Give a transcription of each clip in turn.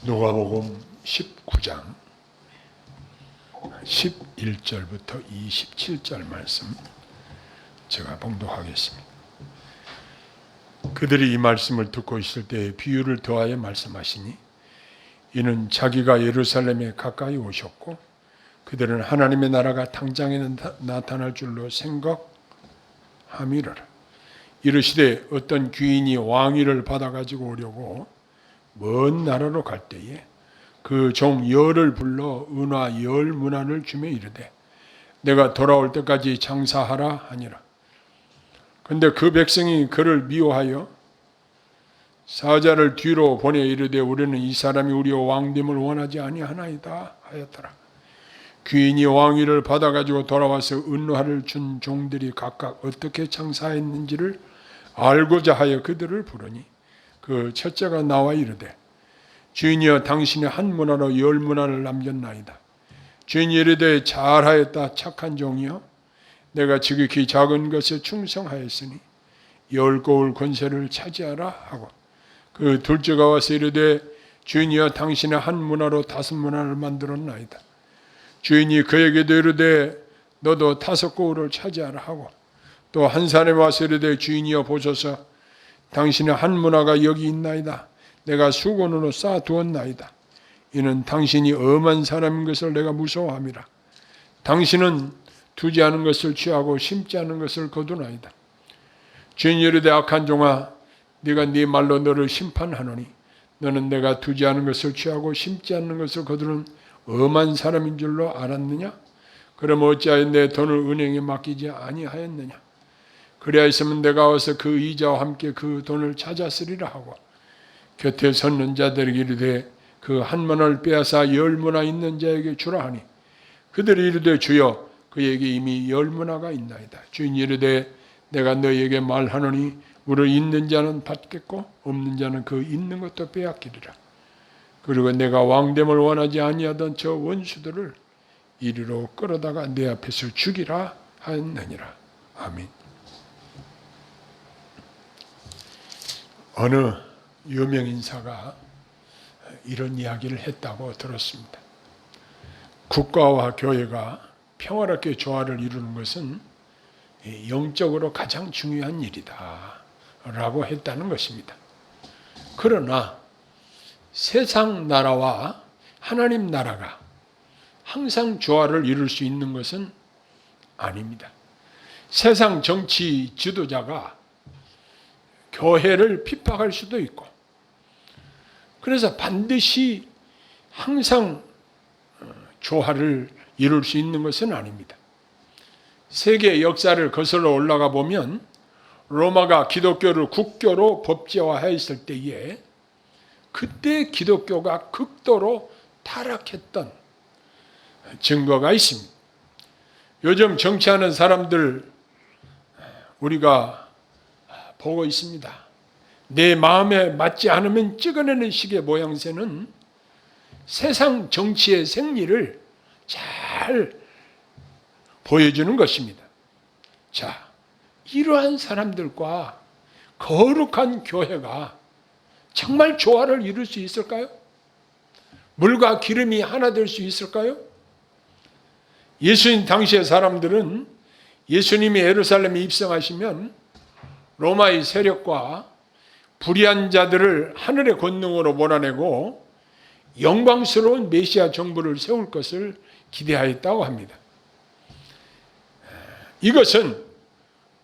누가복음 19장 11절부터 27절 말씀 제가 봉독하겠습니다. 그들이 이 말씀을 듣고 있을 때에 비유를 더하여 말씀하시니 이는 자기가 예루살렘에 가까이 오셨고 그들은 하나님의 나라가 당장에 나타날 줄로 생각함이라. 이르시되 어떤 귀인이 왕위를 받아가지고 오려고 먼 나라로 갈 때에 그 종 열을 불러 은화 10문안을 주며 이르되 내가 돌아올 때까지 장사하라 하니라. 근데 그 백성이 그를 미워하여 사자를 뒤로 보내 이르되 우리는 이 사람이 우리의 왕됨을 원하지 아니하나이다 하였더라. 귀인이 왕위를 받아가지고 돌아와서 은화를 준 종들이 각각 어떻게 장사했는지를 알고자 하여 그들을 부르니 그 첫째가 나와 이르되 주인이여 당신이 한 문화로 10문화를 남겼나이다. 주인이 이르되 잘하였다 착한 종이여 내가 지극히 작은 것에 충성하였으니 10고을 권세를 차지하라 하고 그 둘째가 와서 이르되 주인이여 당신이 한 문화로 5문화를 만들었나이다. 주인이 그에게도 이르되 너도 5고을을 차지하라 하고 또 한 사람이 와서 이르되 주인이여 보소서 당신의 한 문화가 여기 있나이다. 내가 수건으로 쌓아두었나이다. 이는 당신이 엄한 사람인 것을 내가 무서워함이라. 당신은 두지 않은 것을 취하고 심지 않은 것을 거두나이다. 주인이 이르되 악한 종아 네가 네 말로 너를 심판하노니 너는 내가 두지 않은 것을 취하고 심지 않는 것을 거두는 엄한 사람인 줄로 알았느냐? 그럼 어찌하여 내 돈을 은행에 맡기지 아니하였느냐? 그리하였으면 내가 와서 그 이자와 함께 그 돈을 찾았으리라 하고 곁에 섰는 자들에게 이르되 그 한 문화를 빼앗아 10문화 있는 자에게 주라 하니 그들이 이르되 주여 그에게 이미 10문화가 있나이다. 주인이 이르되 내가 너희에게 말하노니 물을 있는 자는 받겠고 없는 자는 그 있는 것도 빼앗기리라. 그리고 내가 왕됨을 원하지 아니하던 저 원수들을 이리로 끌어다가 내 앞에서 죽이라 하였느니라. 아멘. 어느 유명 인사가 이런 이야기를 했다고 들었습니다. 국가와 교회가 평화롭게 조화를 이루는 것은 영적으로 가장 중요한 일이다 라고 했다는 것입니다. 그러나 세상 나라와 하나님 나라가 항상 조화를 이룰 수 있는 것은 아닙니다. 세상 정치 지도자가 교회를 핍박할 수도 있고 그래서 반드시 항상 조화를 이룰 수 있는 것은 아닙니다. 세계 역사를 거슬러 올라가 보면 로마가 기독교를 국교로 법제화했을 때에 그때 기독교가 극도로 타락했던 증거가 있습니다. 요즘 정치하는 사람들 우리가 보고 있습니다. 내 마음에 맞지 않으면 찍어내는 식의 모양새는 세상 정치의 생리를 잘 보여주는 것입니다. 자, 이러한 사람들과 거룩한 교회가 정말 조화를 이룰 수 있을까요? 물과 기름이 하나 될 수 있을까요? 예수님 당시의 사람들은 예수님이 예루살렘에 입성하시면 로마의 세력과 불의한 자들을 하늘의 권능으로 몰아내고 영광스러운 메시아 정부를 세울 것을 기대하였다고 합니다. 이것은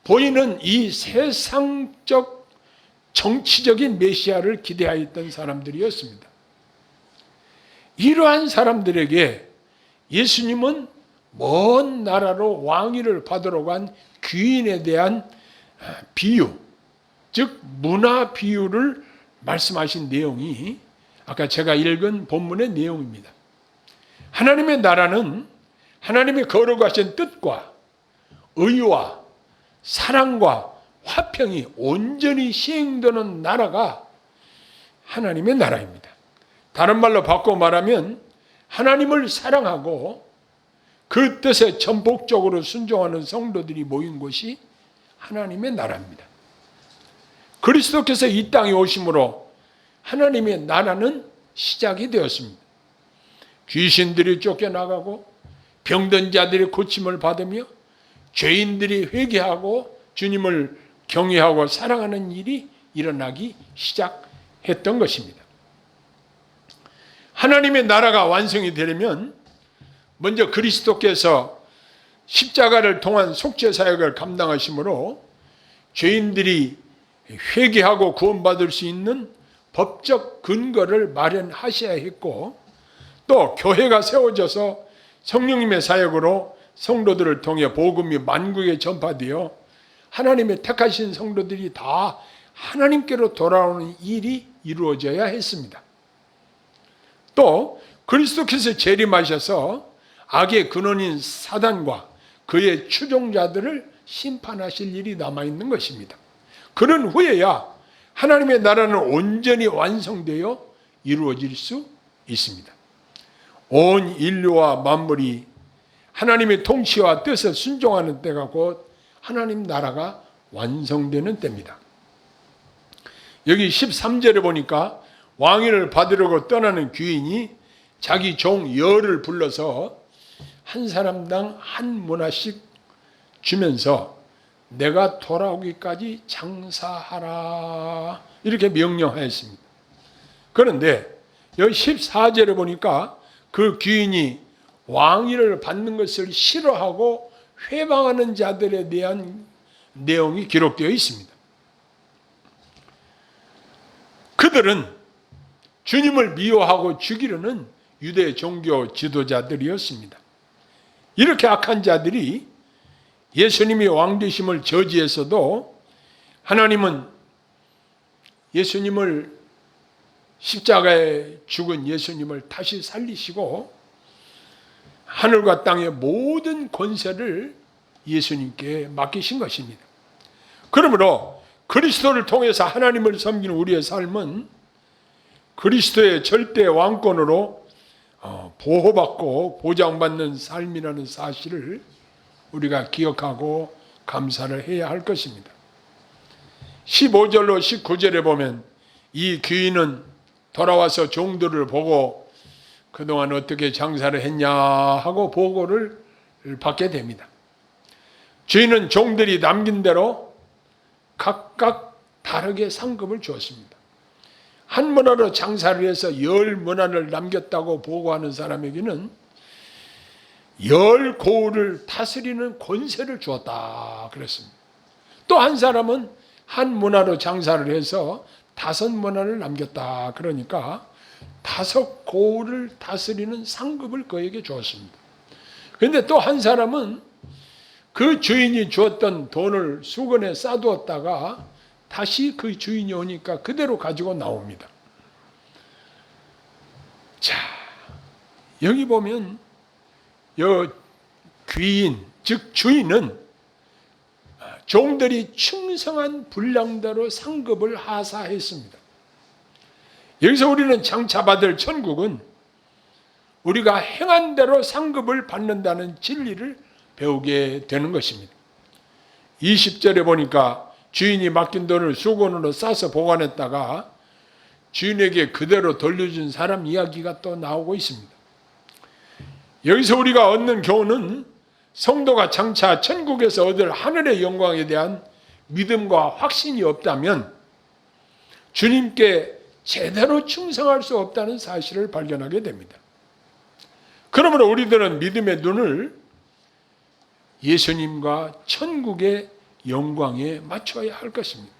보이는 이 세상적 정치적인 메시아를 기대하였던 사람들이었습니다. 이러한 사람들에게 예수님은 먼 나라로 왕위를 받으러 간 귀인에 대한 비유, 즉 문화 비유를 말씀하신 내용이 아까 제가 읽은 본문의 내용입니다. 하나님의 나라는 하나님의 거룩하신 뜻과 의와 사랑과 화평이 온전히 시행되는 나라가 하나님의 나라입니다. 다른 말로 바꿔 말하면 하나님을 사랑하고 그 뜻에 전폭적으로 순종하는 성도들이 모인 곳이 하나님의 나라입니다. 그리스도께서 이 땅에 오심으로 하나님의 나라는 시작이 되었습니다. 귀신들이 쫓겨나가고 병든 자들이 고침을 받으며 죄인들이 회개하고 주님을 경외하고 사랑하는 일이 일어나기 시작했던 것입니다. 하나님의 나라가 완성이 되려면 먼저 그리스도께서 십자가를 통한 속죄 사역을 감당하심으로 죄인들이 회개하고 구원받을 수 있는 법적 근거를 마련하셔야 했고, 또 교회가 세워져서 성령님의 사역으로 성도들을 통해 복음이 만국에 전파되어 하나님의 택하신 성도들이 다 하나님께로 돌아오는 일이 이루어져야 했습니다. 또 그리스도께서 재림하셔서 악의 근원인 사단과 그의 추종자들을 심판하실 일이 남아있는 것입니다. 그런 후에야 하나님의 나라는 온전히 완성되어 이루어질 수 있습니다. 온 인류와 만물이 하나님의 통치와 뜻에 순종하는 때가 곧 하나님 나라가 완성되는 때입니다. 여기 13절에 보니까 왕위를 받으려고 떠나는 귀인이 자기 종 열을 불러서 한 사람당 한 문화씩 주면서 내가 돌아오기까지 장사하라 이렇게 명령하였습니다. 그런데 여기 14절에 보니까 그 귀인이 왕위를 받는 것을 싫어하고 회방하는 자들에 대한 내용이 기록되어 있습니다. 그들은 주님을 미워하고 죽이려는 유대 종교 지도자들이었습니다. 이렇게 악한 자들이 예수님이 왕 되심을 저지해서도 하나님은 예수님을 십자가에 죽은 예수님을 다시 살리시고 하늘과 땅의 모든 권세를 예수님께 맡기신 것입니다. 그러므로 그리스도를 통해서 하나님을 섬기는 우리의 삶은 그리스도의 절대 왕권으로 보호받고 보장받는 삶이라는 사실을 우리가 기억하고 감사를 해야 할 것입니다. 15절로 19절에 보면 이 귀인은 돌아와서 종들을 보고 그동안 어떻게 장사를 했냐 하고 보고를 받게 됩니다. 주인은 종들이 남긴 대로 각각 다르게 상급을 주었습니다. 한 문화로 장사를 해서 10문화를 남겼다고 보고하는 사람에게는 10고을을 다스리는 권세를 주었다 그랬습니다. 또 한 사람은 한 문화로 장사를 해서 5문화를 남겼다 그러니까 5고을을 다스리는 상급을 그에게 주었습니다. 그런데 또 한 사람은 그 주인이 주었던 돈을 수건에 싸두었다가 다시 그 주인이 오니까 그대로 가지고 나옵니다. 자, 여기 보면 귀인, 즉 주인은 종들이 충성한 분량대로 상급을 하사했습니다. 여기서 우리는 장차 받을 천국은 우리가 행한 대로 상급을 받는다는 진리를 배우게 되는 것입니다. 20절에 보니까 주인이 맡긴 돈을 수건으로 싸서 보관했다가 주인에게 그대로 돌려준 사람 이야기가 또 나오고 있습니다. 여기서 우리가 얻는 교훈은 성도가 장차 천국에서 얻을 하늘의 영광에 대한 믿음과 확신이 없다면 주님께 제대로 충성할 수 없다는 사실을 발견하게 됩니다. 그러므로 우리들은 믿음의 눈을 예수님과 천국의 영광에 맞춰야 할 것입니다.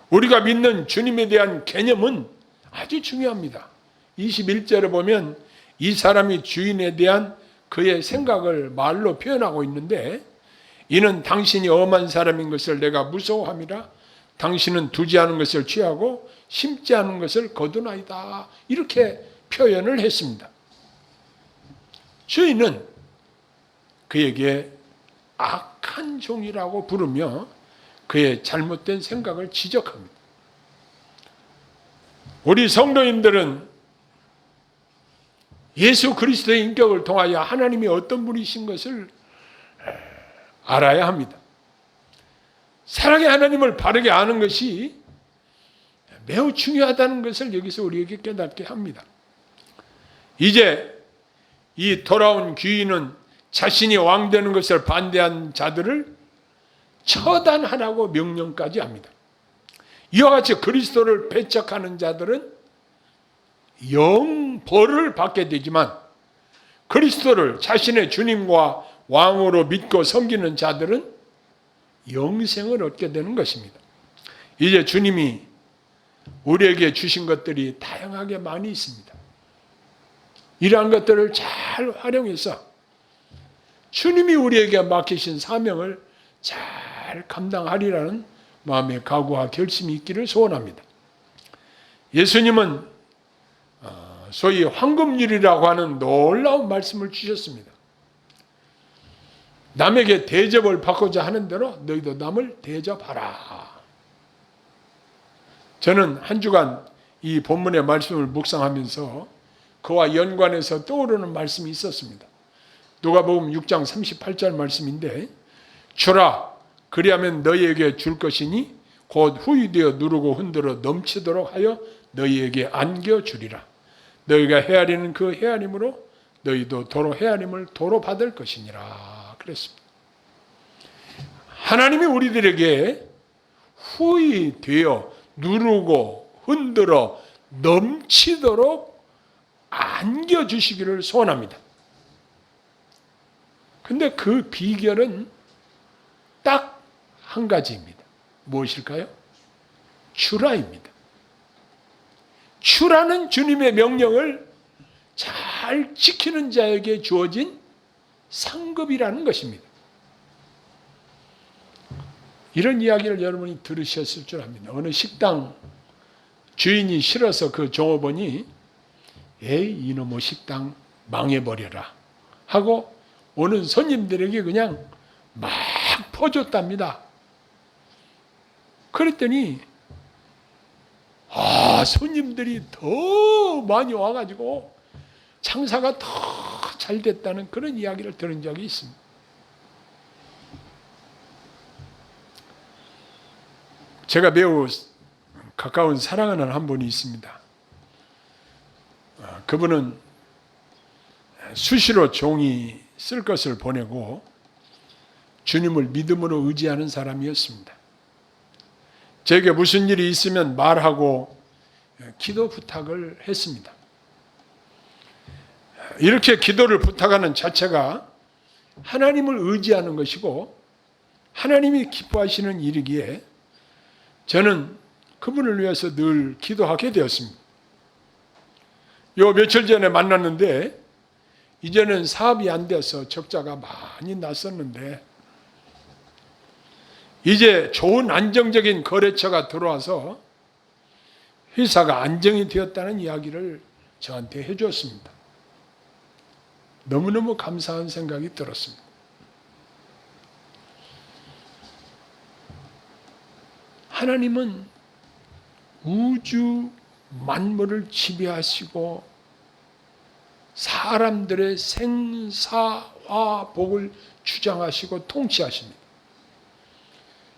우리가 믿는 주님에 대한 개념은 아주 중요합니다. 21절에 보면 이 사람이 주인에 대한 그의 생각을 말로 표현하고 있는데 이는 당신이 엄한 사람인 것을 내가 무서워함이라 당신은 두지 않은 것을 취하고 심지 않은 것을 거두나이다 이렇게 표현을 했습니다. 주인은 그에게 악한 종이라고 부르며 그의 잘못된 생각을 지적합니다. 우리 성도인들은 예수 그리스도의 인격을 통하여 하나님이 어떤 분이신 것을 알아야 합니다. 사랑의 하나님을 바르게 아는 것이 매우 중요하다는 것을 여기서 우리에게 깨닫게 합니다. 이제 이 돌아온 귀인은 자신이 왕되는 것을 반대한 자들을 처단하라고 명령까지 합니다. 이와 같이 그리스도를 배척하는 자들은 영벌을 받게 되지만 그리스도를 자신의 주님과 왕으로 믿고 섬기는 자들은 영생을 얻게 되는 것입니다. 이제 주님이 우리에게 주신 것들이 다양하게 많이 있습니다. 이러한 것들을 잘 활용해서 주님이 우리에게 맡기신 사명을 잘 감당하리라는 마음의 각오와 결심이 있기를 소원합니다. 예수님은 소위 황금률이라고 하는 놀라운 말씀을 주셨습니다. 남에게 대접을 받고자 하는 대로 너희도 남을 대접하라. 저는 한 주간 이 본문의 말씀을 묵상하면서 그와 연관해서 떠오르는 말씀이 있었습니다. 누가복음 6장 38절 말씀인데, 주라 그리하면 너희에게 줄 것이니 곧 후유되어 누르고 흔들어 넘치도록 하여 너희에게 안겨주리라. 너희가 헤아리는 그 헤아림으로 너희도 도로 헤아림을 도로 받을 것이니라 그랬습니다. 하나님이 우리들에게 후유되어 누르고 흔들어 넘치도록 안겨주시기를 소원합니다. 근데 그 비결은 딱 한 가지입니다. 무엇일까요? 주라입니다. 주라는 주님의 명령을 잘 지키는 자에게 주어진 상급이라는 것입니다. 이런 이야기를 여러분이 들으셨을 줄 압니다. 어느 식당 주인이 싫어서 그 종업원이 에이 이놈의 식당 망해버려라 하고 오는 손님들에게 그냥 막 퍼줬답니다. 그랬더니 손님들이 더 많이 와가지고 장사가 더 잘 됐다는 그런 이야기를 들은 적이 있습니다. 제가 매우 가까운 사랑하는 한 분이 있습니다. 그분은 수시로 종이 쓸 것을 보내고 주님을 믿음으로 의지하는 사람이었습니다. 제게 무슨 일이 있으면 말하고 기도 부탁을 했습니다. 이렇게 기도를 부탁하는 자체가 하나님을 의지하는 것이고 하나님이 기뻐하시는 일이기에 저는 그분을 위해서 늘 기도하게 되었습니다. 요 며칠 전에 만났는데 이제는 사업이 안 돼서 적자가 많이 났었는데 이제 좋은 안정적인 거래처가 들어와서 회사가 안정이 되었다는 이야기를 저한테 해주었습니다. 너무너무 감사한 생각이 들었습니다. 하나님은 우주 만물을 지배하시고 사람들의 생사화복을 주장하시고 통치하십니다.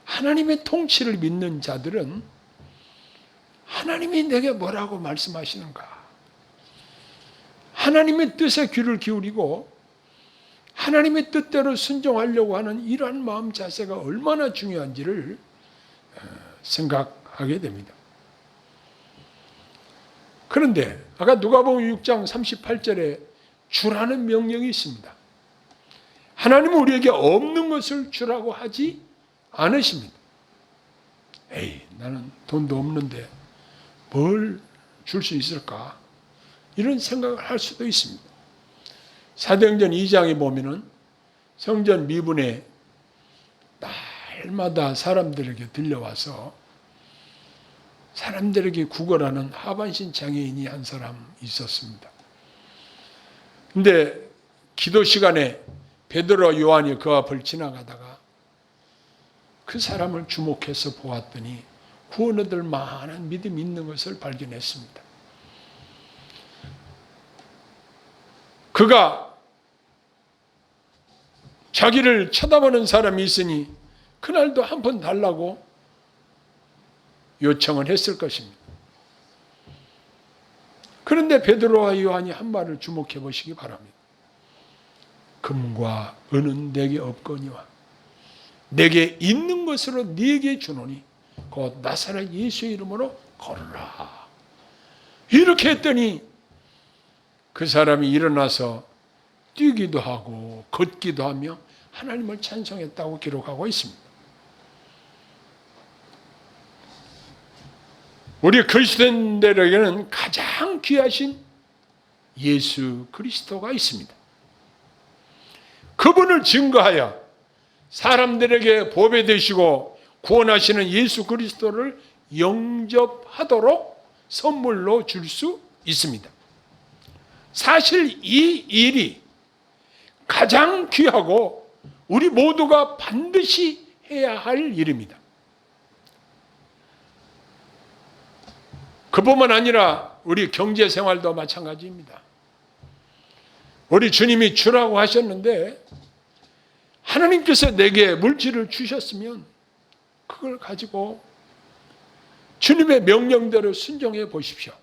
하나님의 통치를 믿는 자들은 하나님이 내게 뭐라고 말씀하시는가? 하나님의 뜻에 귀를 기울이고 하나님의 뜻대로 순종하려고 하는 이러한 마음 자세가 얼마나 중요한지를 생각하게 됩니다. 그런데 아까 누가복음 6장 38절에 주라는 명령이 있습니다. 하나님은 우리에게 없는 것을 주라고 하지 않으십니다. 에이, 나는 돈도 없는데 뭘 줄 수 있을까? 이런 생각을 할 수도 있습니다. 사도행전 2장에 보면은 성전 미분에 날마다 사람들에게 들려와서 사람들에게 구걸하는 하반신 장애인이 한 사람 있었습니다. 근데 기도 시간에 베드로와 요한이 그 앞을 지나가다가 그 사람을 주목해서 보았더니 구원 얻을 만한 믿음이 있는 것을 발견했습니다. 그가 자기를 쳐다보는 사람이 있으니 그날도 한 번 달라고 요청을 했을 것입니다. 그런데 베드로와 요한이 한 말을 주목해 보시기 바랍니다. 금과 은은 내게 없거니와 내게 있는 것으로 네게 주노니 곧 나사렛 예수의 이름으로 걸으라. 이렇게 했더니 그 사람이 일어나서 뛰기도 하고 걷기도 하며 하나님을 찬송했다고 기록하고 있습니다. 우리 그리스도인들에게는 가장 귀하신 예수 그리스도가 있습니다. 그분을 증거하여 사람들에게 보배 되시고 구원하시는 예수 그리스도를 영접하도록 선물로 줄 수 있습니다. 사실 이 일이 가장 귀하고 우리 모두가 반드시 해야 할 일입니다. 그뿐만 아니라 우리 경제 생활도 마찬가지입니다. 우리 주님이 주라고 하셨는데 하나님께서 내게 물질을 주셨으면 그걸 가지고 주님의 명령대로 순종해 보십시오.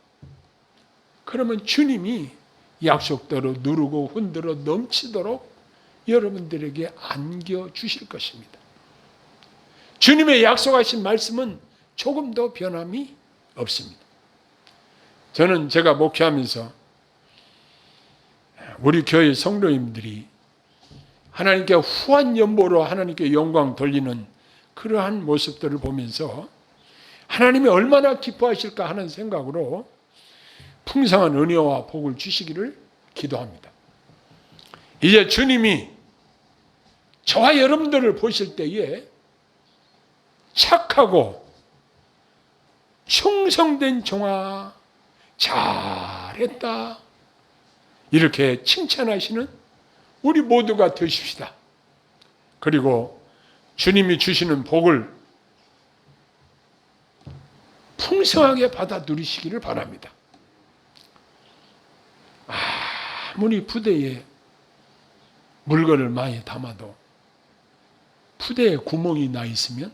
그러면 주님이 약속대로 누르고 흔들어 넘치도록 여러분들에게 안겨주실 것입니다. 주님의 약속하신 말씀은 조금도 변함이 없습니다. 저는 제가 목회하면서 우리 교회 성도님들이 하나님께 후한 연보로 하나님께 영광 돌리는 그러한 모습들을 보면서 하나님이 얼마나 기뻐하실까 하는 생각으로 풍성한 은혜와 복을 주시기를 기도합니다. 이제 주님이 저와 여러분들을 보실 때에 착하고 충성된 종아 잘했다 이렇게 칭찬하시는 우리 모두가 되십시다. 그리고 주님이 주시는 복을 풍성하게 받아 누리시기를 바랍니다. 아무리 부대에 물건을 많이 담아도 부대에 구멍이 나 있으면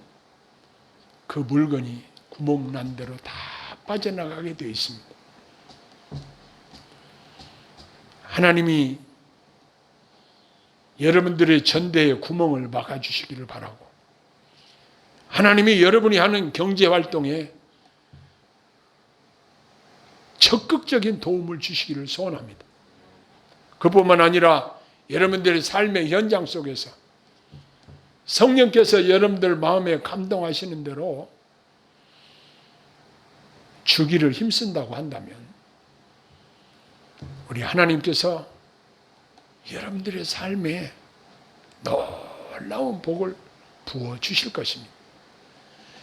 그 물건이 구멍 난 대로 다 빠져나가게 되어 있습니다. 하나님이 여러분들의 전대에 구멍을 막아주시기를 바라고 하나님이 여러분이 하는 경제활동에 적극적인 도움을 주시기를 소원합니다. 그뿐만 아니라 여러분들의 삶의 현장 속에서 성령께서 여러분들 마음에 감동하시는 대로 주기를 힘쓴다고 한다면 우리 하나님께서 여러분들의 삶에 놀라운 복을 부어주실 것입니다.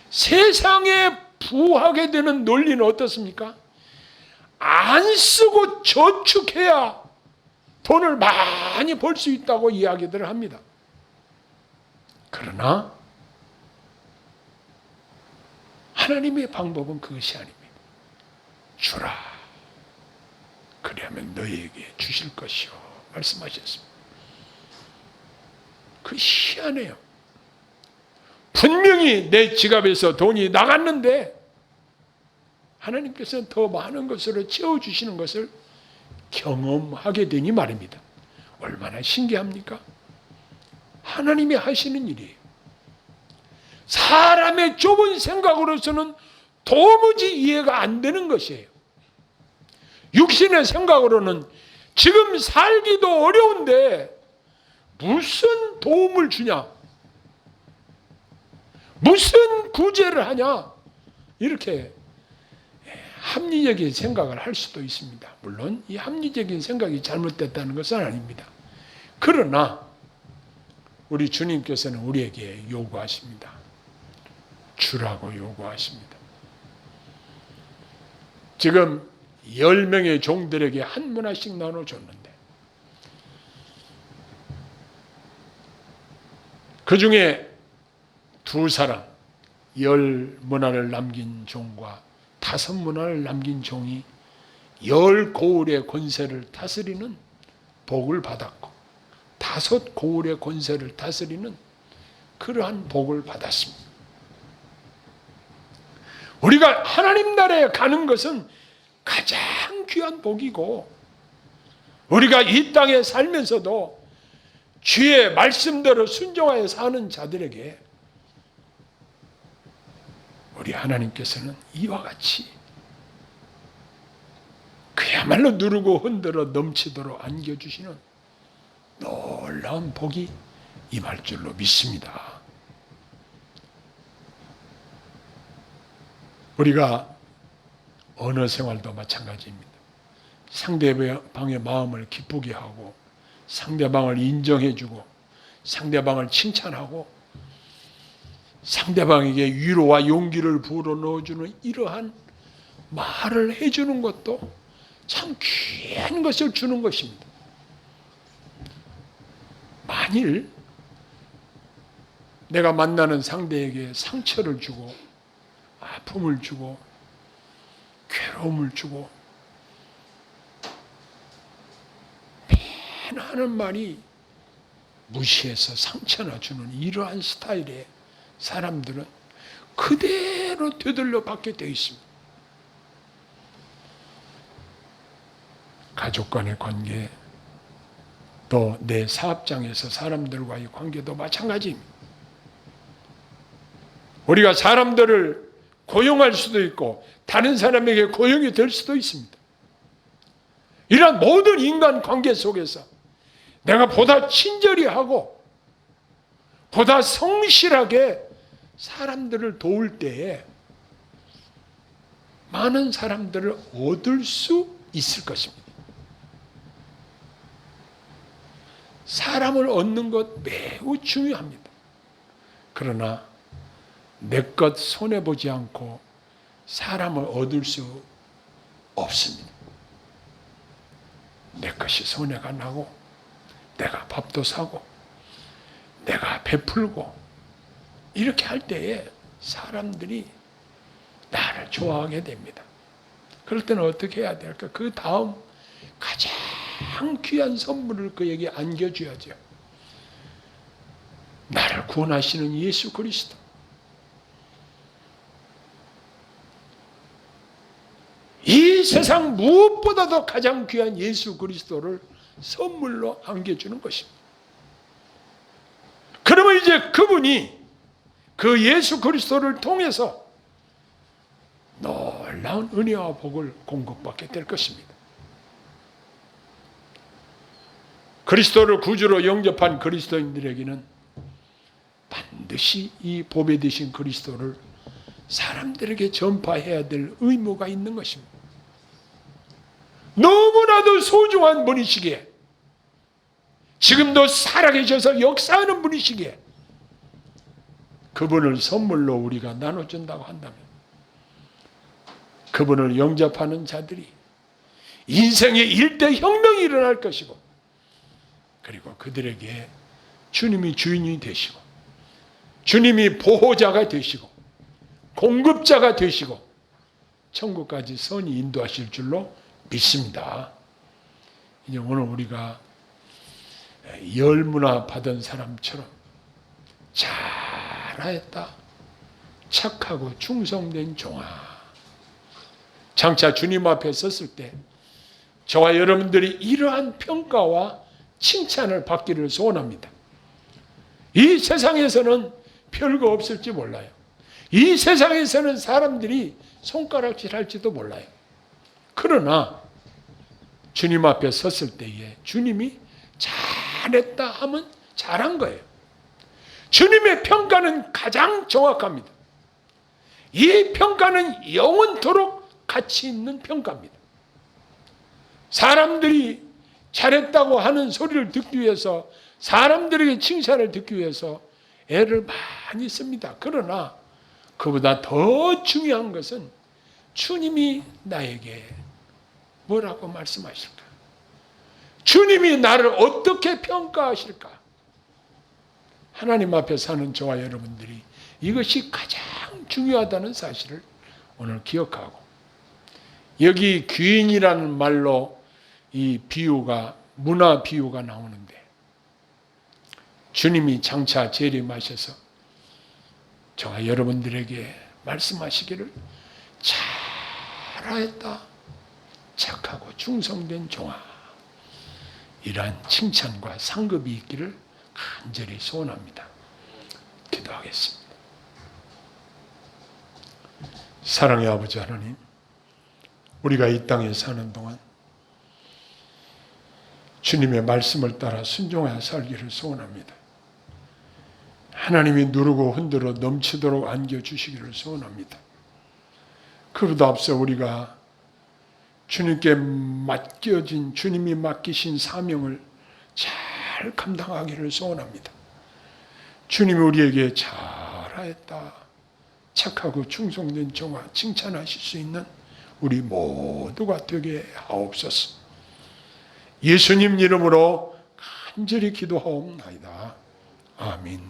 세상에 부하게 되는 논리는 어떻습니까? 안 쓰고 저축해야 돈을 많이 벌 수 있다고 이야기들을 합니다. 그러나 하나님의 방법은 그것이 아닙니다. 주라. 그리하면 너희에게 주실 것이요. 말씀하셨습니다. 그 희한해요. 분명히 내 지갑에서 돈이 나갔는데 하나님께서는 더 많은 것으로 채워주시는 것을 경험하게 되니 말입니다. 얼마나 신기합니까? 하나님이 하시는 일이에요. 사람의 좁은 생각으로서는 도무지 이해가 안 되는 것이에요. 육신의 생각으로는 지금 살기도 어려운데 무슨 도움을 주냐? 무슨 구제를 하냐? 이렇게 합리적인 생각을 할 수도 있습니다. 물론 이 합리적인 생각이 잘못됐다는 것은 아닙니다. 그러나 우리 주님께서는 우리에게 요구하십니다. 주라고 요구하십니다. 지금 10명의 종들에게 한 문화씩 나눠줬는데 그 중에 2사람 10문화를 남긴 종과 5문화를 남긴 종이 10고을의 권세를 다스리는 복을 받았고 5고을의 권세를 다스리는 그러한 복을 받았습니다. 우리가 하나님 나라에 가는 것은 가장 가장 귀한 복이고, 우리가 이 땅에 살면서도 주의 말씀대로 순종하여 사는 자들에게 우리 하나님께서는 이와 같이 그야말로 누르고 흔들어 넘치도록 안겨주시는 놀라운 복이 임할 줄로 믿습니다. 우리가 언어 생활도 마찬가지입니다. 상대방의 마음을 기쁘게 하고, 상대방을 인정해주고, 상대방을 칭찬하고, 상대방에게 위로와 용기를 불어 넣어주는 이러한 말을 해주는 것도 참 귀한 것을 주는 것입니다. 만일 내가 만나는 상대에게 상처를 주고, 아픔을 주고, 괴로움을 주고, 맨 하는 말이 무시해서 상처나 주는 이러한 스타일의 사람들은 그대로 되돌려 받게 되어 있습니다. 가족 간의 관계, 또 내 사업장에서 사람들과의 관계도 마찬가지입니다. 우리가 사람들을 고용할 수도 있고 다른 사람에게 고용이 될 수도 있습니다. 이런 모든 인간 관계 속에서 내가 보다 친절히 하고 보다 성실하게 사람들을 도울 때에 많은 사람들을 얻을 수 있을 것입니다. 사람을 얻는 것 매우 중요합니다. 그러나 내 것 손해보지 않고 사람을 얻을 수 없습니다. 내 것이 손해가 나고, 내가 밥도 사고, 내가 베풀고, 이렇게 할 때에 사람들이 나를 좋아하게 됩니다. 그럴 때는 어떻게 해야 될까? 그 다음 가장 귀한 선물을 그에게 안겨줘야죠. 나를 구원하시는 예수 그리스도. 이 세상 무엇보다도 가장 귀한 예수 그리스도를 선물로 안겨주는 것입니다. 그러면 이제 그분이 그 예수 그리스도를 통해서 놀라운 은혜와 복을 공급받게 될 것입니다. 그리스도를 구주로 영접한 그리스도인들에게는 반드시 이 복에 되신 그리스도를 사람들에게 전파해야 될 의무가 있는 것입니다. 너무나도 소중한 분이시기에, 지금도 살아계셔서 역사하는 분이시기에 그분을 선물로 우리가 나눠준다고 한다면 그분을 영접하는 자들이 인생의 일대 혁명이 일어날 것이고, 그리고 그들에게 주님이 주인이 되시고, 주님이 보호자가 되시고, 공급자가 되시고, 천국까지 선히 인도하실 줄로 믿습니다. 이제 오늘 우리가 열무나 받은 사람처럼 잘하였다, 착하고 충성된 종아. 장차 주님 앞에 섰을 때 저와 여러분들이 이러한 평가와 칭찬을 받기를 소원합니다. 이 세상에서는 별거 없을지 몰라요. 이 세상에서는 사람들이 손가락질할지도 몰라요. 그러나 주님 앞에 섰을 때에 주님이 잘했다 하면 잘한 거예요. 주님의 평가는 가장 정확합니다. 이 평가는 영원토록 가치 있는 평가입니다. 사람들이 잘했다고 하는 소리를 듣기 위해서, 사람들에게 칭찬을 듣기 위해서 애를 많이 씁니다. 그러나 그보다 더 중요한 것은 주님이 나에게 뭐라고 말씀하실까? 주님이 나를 어떻게 평가하실까? 하나님 앞에 사는 저와 여러분들이 이것이 가장 중요하다는 사실을 오늘 기억하고, 여기 귀인이라는 말로 이 비유가, 문화 비유가 나오는데, 주님이 장차 재림하셔서 저와 여러분들에게 말씀하시기를 잘하였다, 착하고 충성된 종아, 이러한 칭찬과 상급이 있기를 간절히 소원합니다. 기도하겠습니다. 사랑의 아버지 하나님, 우리가 이 땅에 사는 동안 주님의 말씀을 따라 순종하여 살기를 소원합니다. 하나님이 누르고 흔들어 넘치도록 안겨주시기를 소원합니다. 그보다 앞서 우리가 주님께 맡겨진, 주님이 맡기신 사명을 잘 감당하기를 소원합니다. 주님이 우리에게 잘하였다, 착하고 충성된 종아 칭찬하실 수 있는 우리 모두가 되게 하옵소서. 예수님 이름으로 간절히 기도하옵나이다. 아멘.